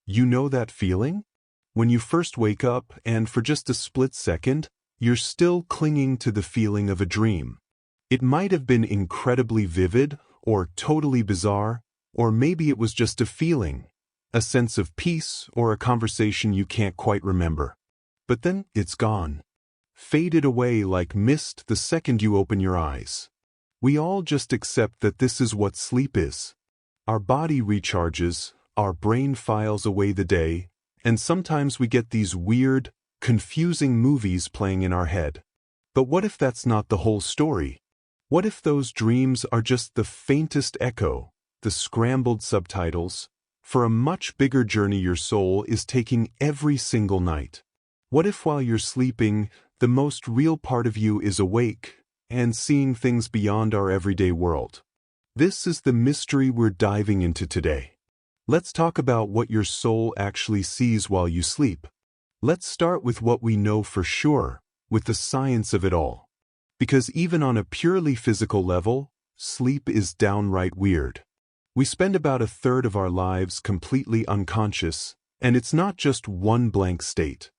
You know that feeling? When you first wake up and for just a split second, you're still clinging to the feeling of a dream. It might have been incredibly vivid or totally bizarre, or maybe it was just a feeling, a sense of peace or a conversation you can't quite remember. But then it's gone, faded away like mist the second you open your eyes. We all just accept that this is what sleep is. Our body recharges, our brain files away the day, and sometimes we get these weird, confusing movies playing in our head. But what if that's not the whole story? What if those dreams are just the faintest echo, the scrambled subtitles, for a much bigger journey your soul is taking every single night? What if while you're sleeping, the most real part of you is awake and seeing things beyond our everyday world? This is the mystery we're diving into today. Let's talk about what your soul actually sees while you sleep. Let's start with what we know for sure, with the science of it all. Because even on a purely physical level, sleep is downright weird. We spend about a third of our lives completely unconscious, and it's not just one blank state.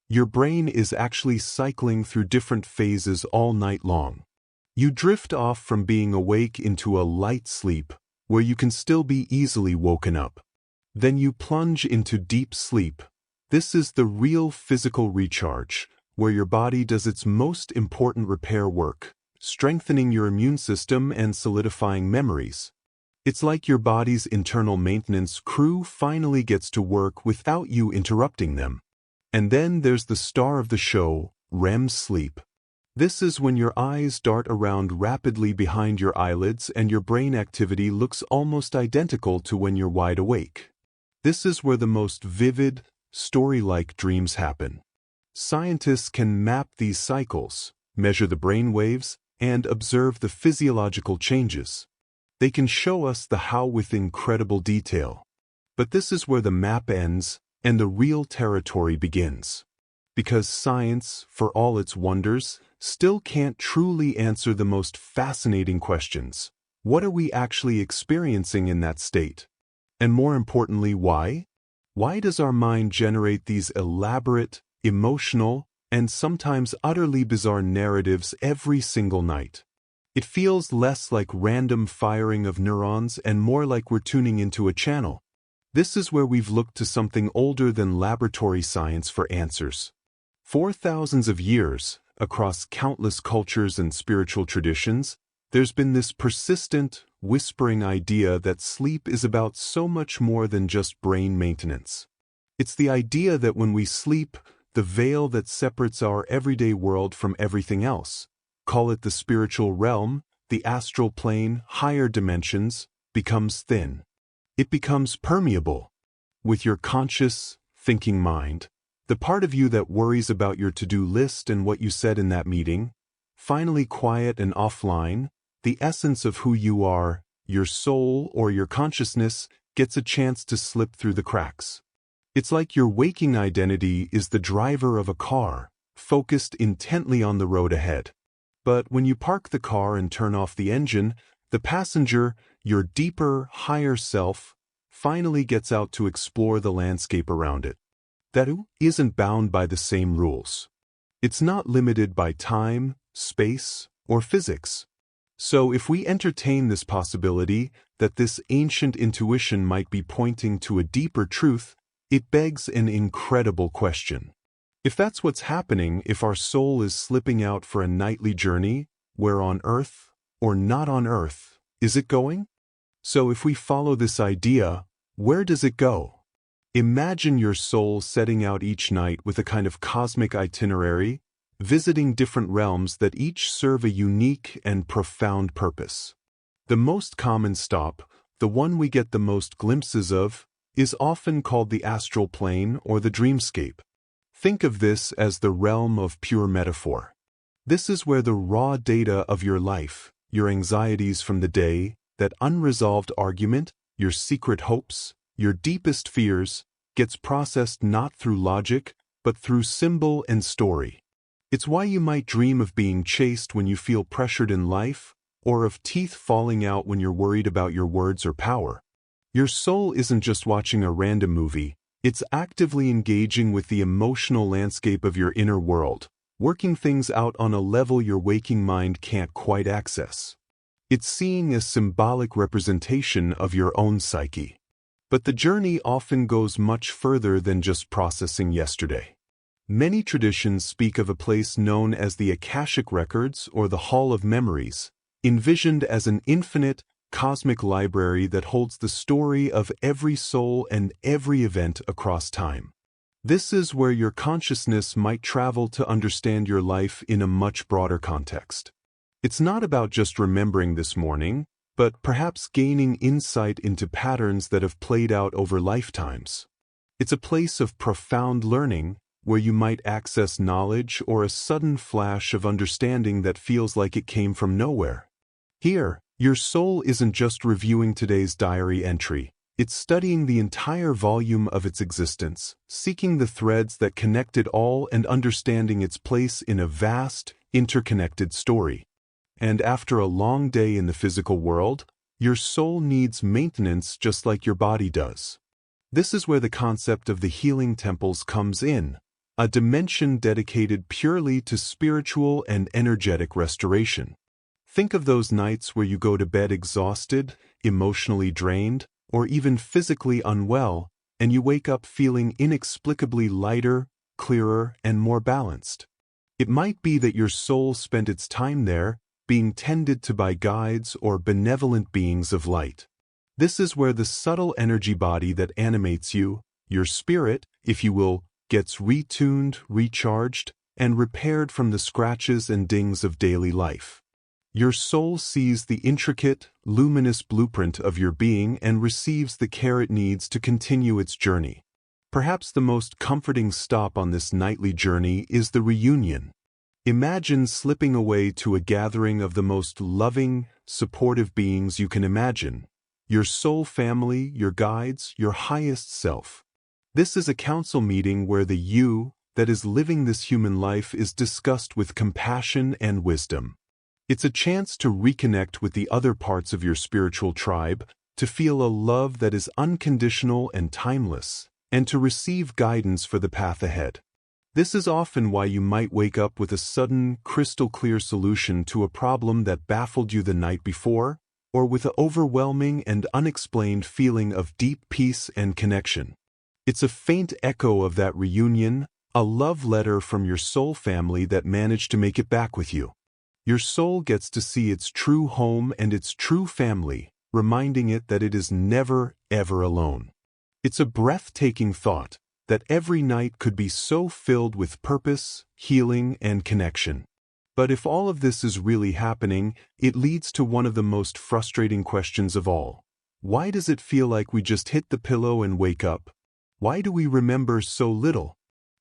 Your brain is actually cycling through different phases all night long. You drift off from being awake into a light sleep, where you can still be easily woken up. Then you plunge into deep sleep. This is the real physical recharge, where your body does its most important repair work, strengthening your immune system and solidifying memories. It's like your body's internal maintenance crew finally gets to work without you interrupting them. And then there's the star of the show, REM sleep. This is when your eyes dart around rapidly behind your eyelids and your brain activity looks almost identical to when you're wide awake. This is where the most vivid, story-like dreams happen. Scientists can map these cycles, measure the brain waves, and observe the physiological changes. They can show us the how with incredible detail. But this is where the map ends and the real territory begins. Because science, for all its wonders, still can't truly answer the most fascinating questions. What are we actually experiencing in that state? And more importantly, why? Why does our mind generate these elaborate, emotional, and sometimes utterly bizarre narratives every single night? It feels less like random firing of neurons and more like we're tuning into a channel. This is where we've looked to something older than laboratory science for answers. For thousands of years, across countless cultures and spiritual traditions, there's been this persistent, whispering idea that sleep is about so much more than just brain maintenance. It's the idea that when we sleep, the veil that separates our everyday world from everything else, call it the spiritual realm, the astral plane, higher dimensions, becomes thin. It becomes permeable. With your conscious, thinking mind, the part of you that worries about your to-do list and what you said in that meeting, finally quiet and offline, the essence of who you are, your soul or your consciousness, gets a chance to slip through the cracks. It's like your waking identity is the driver of a car, focused intently on the road ahead. But when you park the car and turn off the engine, the passenger, your deeper, higher self, finally gets out to explore the landscape around it. That isn't bound by the same rules. It's not limited by time, space, or physics. So if we entertain this possibility that this ancient intuition might be pointing to a deeper truth, it begs an incredible question. If that's what's happening, if our soul is slipping out for a nightly journey, where on Earth, or not on Earth, is it going? So if we follow this idea, where does it go? Imagine your soul setting out each night with a kind of cosmic itinerary, visiting different realms that each serve a unique and profound purpose. The most common stop, the one we get the most glimpses of, is often called the astral plane or the dreamscape. Think of this as the realm of pure metaphor. This is where the raw data of your life, your anxieties from the day, that unresolved argument, your secret hopes, your deepest fears, gets processed not through logic, but through symbol and story. It's why you might dream of being chased when you feel pressured in life, or of teeth falling out when you're worried about your words or power. Your soul isn't just watching a random movie, It's actively engaging with the emotional landscape of your inner world, working things out on a level your waking mind can't quite access. It's seeing a symbolic representation of your own psyche. But the journey often goes much further than just processing yesterday. Many traditions speak of a place known as the Akashic Records or the Hall of Memories, envisioned as an infinite, cosmic library that holds the story of every soul and every event across time. This is where your consciousness might travel to understand your life in a much broader context. It's not about just remembering this morning, but perhaps gaining insight into patterns that have played out over lifetimes. It's a place of profound learning, where you might access knowledge or a sudden flash of understanding that feels like it came from nowhere. Here, your soul isn't just reviewing today's diary entry, it's studying the entire volume of its existence, seeking the threads that connect it all and understanding its place in a vast, interconnected story. And after a long day in the physical world, your soul needs maintenance just like your body does. This is where the concept of the healing temples comes in, a dimension dedicated purely to spiritual and energetic restoration. Think of those nights where you go to bed exhausted, emotionally drained, or even physically unwell, and you wake up feeling inexplicably lighter, clearer, and more balanced. It might be that your soul spent its time there, being tended to by guides or benevolent beings of light. This is where the subtle energy body that animates you, your spirit, if you will, gets retuned, recharged, and repaired from the scratches and dings of daily life. Your soul sees the intricate, luminous blueprint of your being and receives the care it needs to continue its journey. Perhaps the most comforting stop on this nightly journey is the reunion. Imagine slipping away to a gathering of the most loving, supportive beings you can imagine. Your soul family, your guides, your highest self. This is a council meeting where the you that is living this human life is discussed with compassion and wisdom. It's a chance to reconnect with the other parts of your spiritual tribe, to feel a love that is unconditional and timeless, and to receive guidance for the path ahead. This is often why you might wake up with a sudden, crystal-clear solution to a problem that baffled you the night before, or with an overwhelming and unexplained feeling of deep peace and connection. It's a faint echo of that reunion, a love letter from your soul family that managed to make it back with you. Your soul gets to see its true home and its true family, reminding it that it is never, ever alone. It's a breathtaking thought, that every night could be so filled with purpose, healing, and connection. But if all of this is really happening, it leads to one of the most frustrating questions of all. Why does it feel like we just hit the pillow and wake up? Why do we remember so little?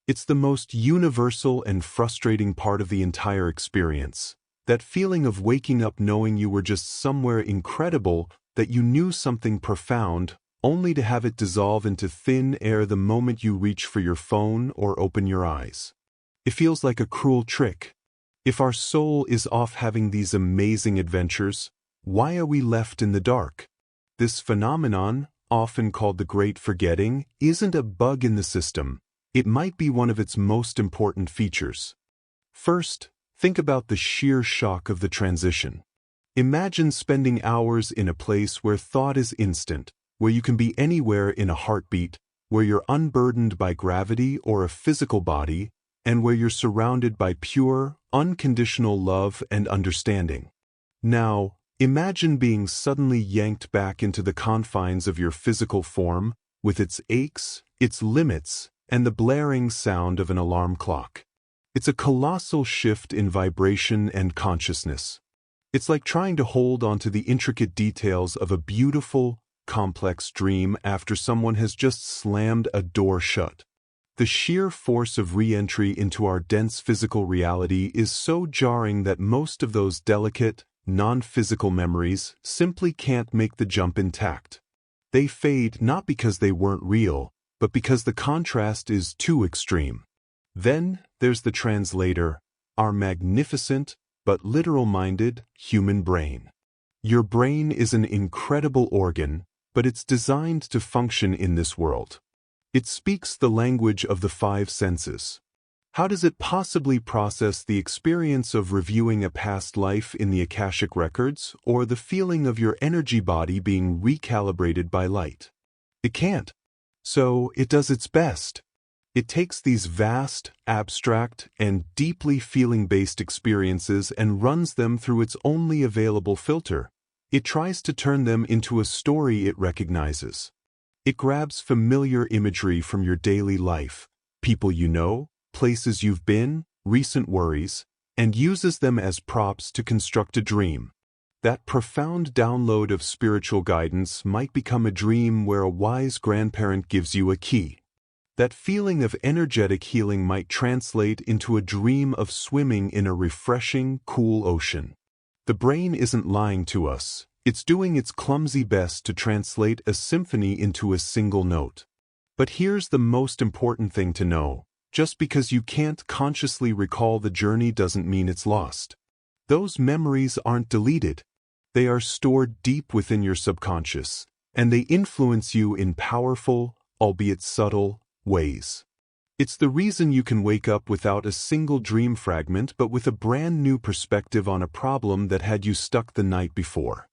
It's the most universal and frustrating part of the entire experience. That feeling of waking up knowing you were just somewhere incredible, that you knew something profound, only to have it dissolve into thin air the moment you reach for your phone or open your eyes. It feels like a cruel trick. If our soul is off having these amazing adventures, why are we left in the dark? This phenomenon, often called the Great Forgetting, isn't a bug in the system. It might be one of its most important features. First, think about the sheer shock of the transition. Imagine spending hours in a place where thought is instant, where you can be anywhere in a heartbeat, where you're unburdened by gravity or a physical body, and where you're surrounded by pure, unconditional love and understanding. Now, imagine being suddenly yanked back into the confines of your physical form, with its aches, its limits, and the blaring sound of an alarm clock. It's a colossal shift in vibration and consciousness. It's like trying to hold onto the intricate details of a beautiful, complex dream after someone has just slammed a door shut. The sheer force of re-entry into our dense physical reality is so jarring that most of those delicate, non-physical memories simply can't make the jump intact. They fade not because they weren't real, but because the contrast is too extreme. Then there's the translator, our magnificent, but literal-minded, human brain. Your brain is an incredible organ, but it's designed to function in this world. It speaks the language of the five senses. How does it possibly process the experience of reviewing a past life in the Akashic records or the feeling of your energy body being recalibrated by light? It can't. So it does its best. It takes these vast, abstract, and deeply feeling-based experiences and runs them through its only available filter. It tries to turn them into a story it recognizes. It grabs familiar imagery from your daily life, people you know, places you've been, recent worries, and uses them as props to construct a dream. That profound download of spiritual guidance might become a dream where a wise grandparent gives you a key. That feeling of energetic healing might translate into a dream of swimming in a refreshing, cool ocean. The brain isn't lying to us. It's doing its clumsy best to translate a symphony into a single note. But here's the most important thing to know. Just because you can't consciously recall the journey doesn't mean it's lost. Those memories aren't deleted. They are stored deep within your subconscious, and they influence you in powerful, albeit subtle, ways. It's the reason you can wake up without a single dream fragment but with a brand new perspective on a problem that had you stuck the night before.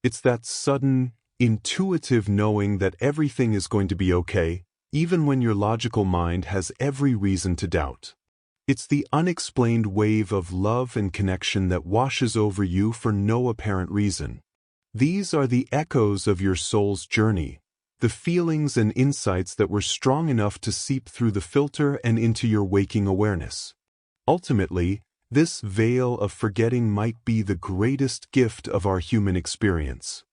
It's that sudden, intuitive knowing that everything is going to be okay, even when your logical mind has every reason to doubt. It's the unexplained wave of love and connection that washes over you for no apparent reason. These are the echoes of your soul's journey, the feelings and insights that were strong enough to seep through the filter and into your waking awareness. Ultimately, this veil of forgetting might be the greatest gift of our human experience.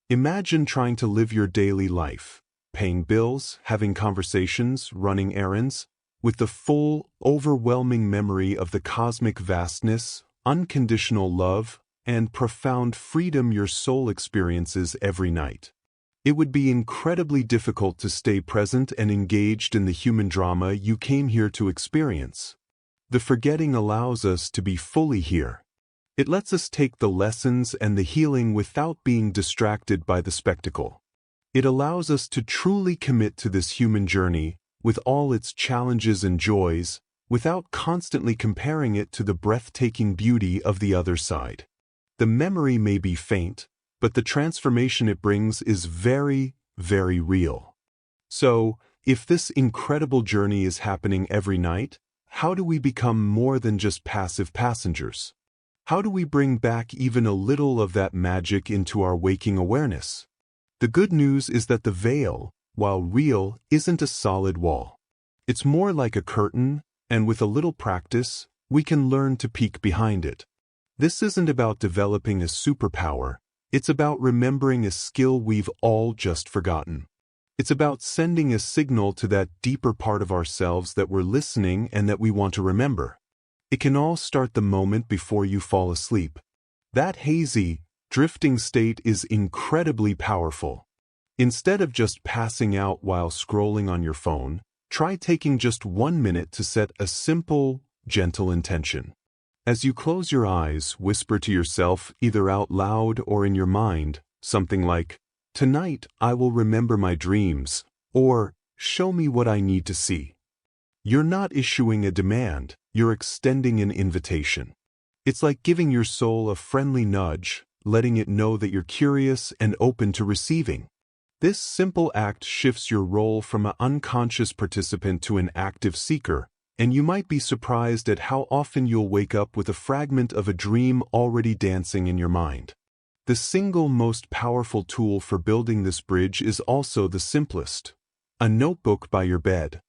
Imagine trying to live your daily life, paying bills, having conversations, running errands, with the full, overwhelming memory of the cosmic vastness, unconditional love, and profound freedom your soul experiences every night. It would be incredibly difficult to stay present and engaged in the human drama you came here to experience. The forgetting allows us to be fully here. It lets us take the lessons and the healing without being distracted by the spectacle. It allows us to truly commit to this human journey, with all its challenges and joys, without constantly comparing it to the breathtaking beauty of the other side. The memory may be faint, but the transformation it brings is very, very real. So, if this incredible journey is happening every night, how do we become more than just passive passengers? How do we bring back even a little of that magic into our waking awareness? The good news is that the veil, while real, isn't a solid wall. It's more like a curtain, and with a little practice, we can learn to peek behind it. This isn't about developing a superpower. It's about remembering a skill we've all just forgotten. It's about sending a signal to that deeper part of ourselves that we're listening and that we want to remember. It can all start the moment before you fall asleep. That hazy, drifting state is incredibly powerful. Instead of just passing out while scrolling on your phone, try taking just 1 minute to set a simple, gentle intention. As you close your eyes, whisper to yourself, either out loud or in your mind, something like, "Tonight I will remember my dreams," or "Show me what I need to see." You're not issuing a demand, you're extending an invitation. It's like giving your soul a friendly nudge, letting it know that you're curious and open to receiving. This simple act shifts your role from an unconscious participant to an active seeker, and you might be surprised at how often you'll wake up with a fragment of a dream already dancing in your mind. The single most powerful tool for building this bridge is also the simplest: a notebook by your bed.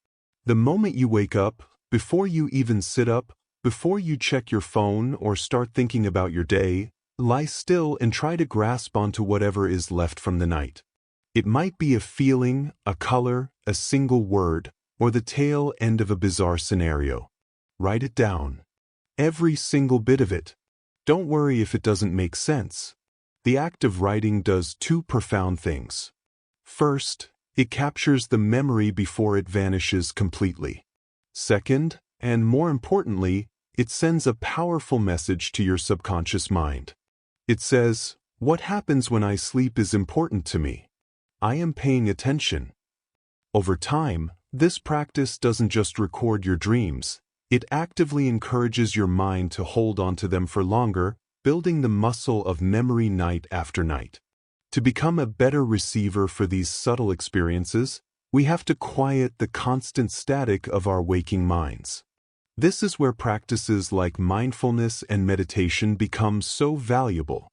The moment you wake up, before you even sit up, before you check your phone or start thinking about your day, lie still and try to grasp onto whatever is left from the night. It might be a feeling, a color, a single word, or the tail end of a bizarre scenario. Write it down. Every single bit of it. Don't worry if it doesn't make sense. The act of writing does two profound things. First, it captures the memory before it vanishes completely. Second, and more importantly, it sends a powerful message to your subconscious mind. It says, "What happens when I sleep is important to me. I am paying attention." Over time, This practice doesn't just record your dreams, it actively encourages your mind to hold on to them for longer, building the muscle of memory night after night. To become a better receiver for these subtle experiences, we have to quiet the constant static of our waking minds. This is where practices like mindfulness and meditation become so valuable.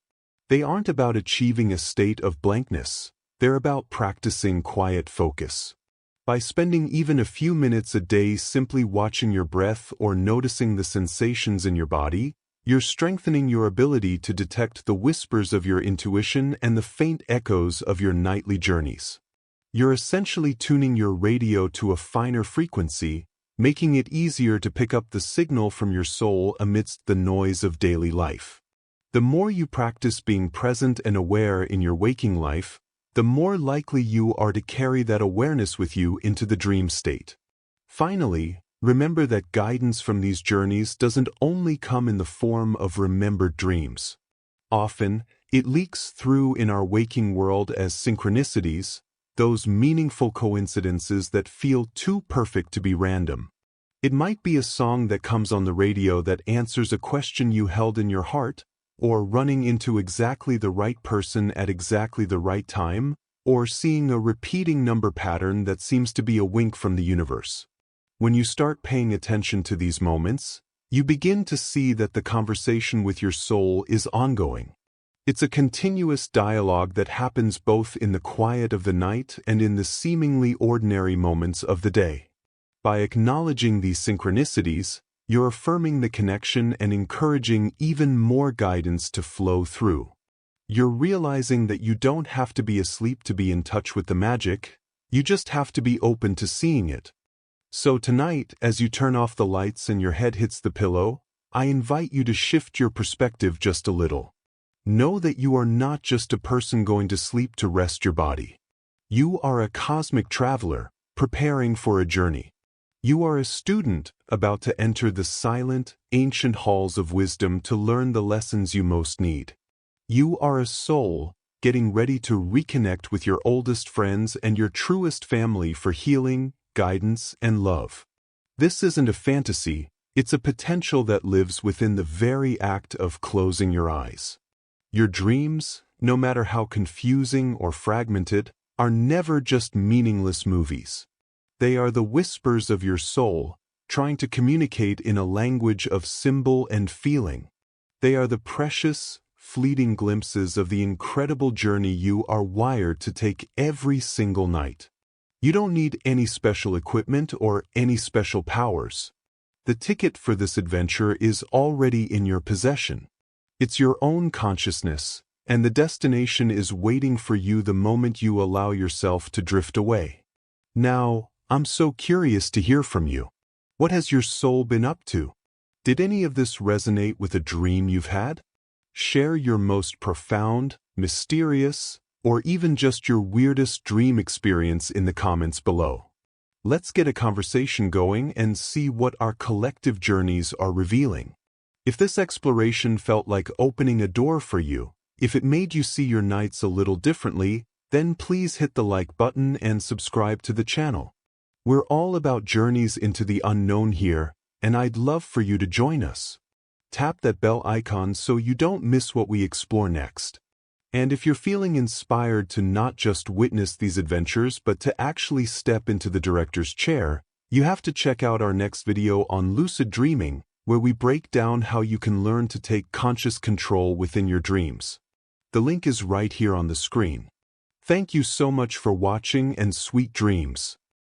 They aren't about achieving a state of blankness, they're about practicing quiet focus. By spending even a few minutes a day simply watching your breath or noticing the sensations in your body, you're strengthening your ability to detect the whispers of your intuition and the faint echoes of your nightly journeys. You're essentially tuning your radio to a finer frequency, making it easier to pick up the signal from your soul amidst the noise of daily life. The more you practice being present and aware in your waking life, the more likely you are to carry that awareness with you into the dream state. Finally, remember that guidance from these journeys doesn't only come in the form of remembered dreams. Often, it leaks through in our waking world as synchronicities, those meaningful coincidences that feel too perfect to be random. It might be a song that comes on the radio that answers a question you held in your heart, or running into exactly the right person at exactly the right time, or seeing a repeating number pattern that seems to be a wink from the universe. When you start paying attention to these moments, you begin to see that the conversation with your soul is ongoing. It's a continuous dialogue that happens both in the quiet of the night and in the seemingly ordinary moments of the day. By acknowledging these synchronicities, you're affirming the connection and encouraging even more guidance to flow through. You're realizing that you don't have to be asleep to be in touch with the magic, you just have to be open to seeing it. So tonight, as you turn off the lights and your head hits the pillow, I invite you to shift your perspective just a little. Know that you are not just a person going to sleep to rest your body. You are a cosmic traveler, preparing for a journey. You are a student about to enter the silent, ancient halls of wisdom to learn the lessons you most need. You are a soul, getting ready to reconnect with your oldest friends and your truest family for healing, guidance, and love. This isn't a fantasy, it's a potential that lives within the very act of closing your eyes. Your dreams, no matter how confusing or fragmented, are never just meaningless movies. They are the whispers of your soul, trying to communicate in a language of symbol and feeling. They are the precious, fleeting glimpses of the incredible journey you are wired to take every single night. You don't need any special equipment or any special powers. The ticket for this adventure is already in your possession. It's your own consciousness, and the destination is waiting for you the moment you allow yourself to drift away. Now, I'm so curious to hear from you. What has your soul been up to? Did any of this resonate with a dream you've had? Share your most profound, mysterious, or even just your weirdest dream experience in the comments below. Let's get a conversation going and see what our collective journeys are revealing. If this exploration felt like opening a door for you, if it made you see your nights a little differently, then please hit the like button and subscribe to the channel. We're all about journeys into the unknown here, and I'd love for you to join us. Tap that bell icon so you don't miss what we explore next. And if you're feeling inspired to not just witness these adventures but to actually step into the director's chair, you have to check out our next video on lucid dreaming, where we break down how you can learn to take conscious control within your dreams. The link is right here on the screen. Thank you so much for watching and sweet dreams.